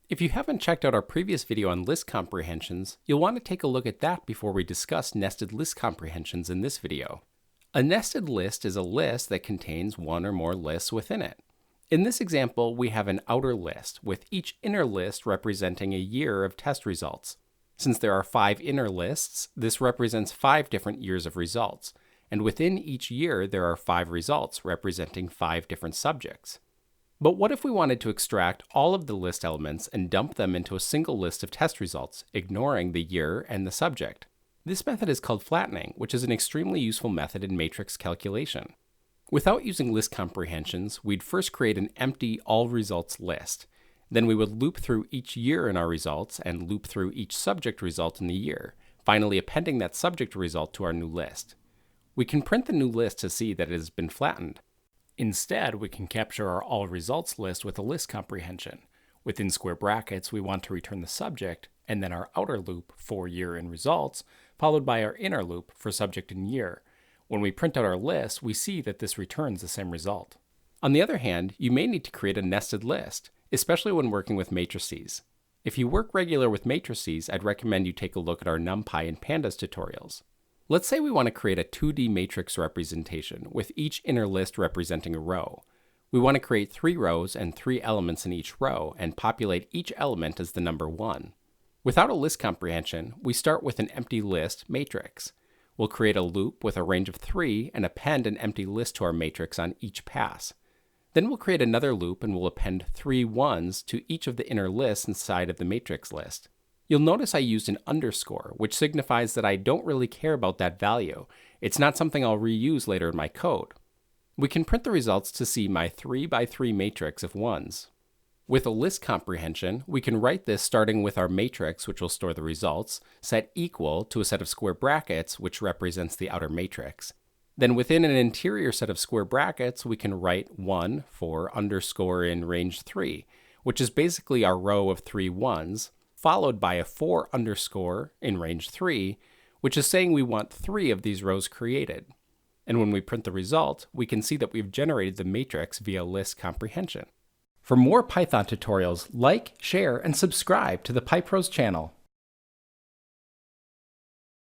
If you haven't checked out our previous video on list comprehensions, you'll want to take a look at that before we discuss nested list comprehensions in this video. A nested list is a list that contains one or more lists within it. In this example, we have an outer list, with each inner list representing a year of test results. Since there are 5 inner lists, this represents 5 different years of results, and within each year there are 5 results representing 5 different subjects. But what if we wanted to extract all of the list elements and dump them into a single list of test results, ignoring the year and the subject? This method is called flattening, which is an extremely useful method in matrix calculation. Without using list comprehensions, we'd first create an empty all results list. Then we would loop through each year in our results and loop through each subject result in the year, finally appending that subject result to our new list. We can print the new list to see that it has been flattened. Instead, we can capture our all results list with a list comprehension. Within square brackets, we want to return the subject, and then our outer loop for year and results, followed by our inner loop for subject and year. When we print out our list, we see that this returns the same result. On the other hand, you may need to create a nested list, especially when working with matrices. If you work regular with matrices, I'd recommend you take a look at our NumPy and Pandas tutorials. Let's say we want to create a 2D matrix representation with each inner list representing a row. We want to create 3 rows and 3 elements in each row and populate each element as the number 1. Without a list comprehension, we start with an empty list matrix. We'll create a loop with a range of 3 and append an empty list to our matrix on each pass. Then we'll create another loop and we'll append 3 ones to each of the inner lists inside of the matrix list. You'll notice I used an underscore, which signifies that I don't really care about that value. It's not something I'll reuse later in my code. We can print the results to see my 3 by 3 matrix of ones. With a list comprehension, we can write this starting with our matrix, which will store the results, set equal to a set of square brackets, which represents the outer matrix. Then within an interior set of square brackets, we can write 1 for underscore in range 3, which is basically our row of 3 ones, followed by a 4 underscore in range 3, which is saying we want 3 of these rows created. And when we print the result, we can see that we've generated the matrix via list comprehension. For more Python tutorials, like, share, and subscribe to the PyPros channel.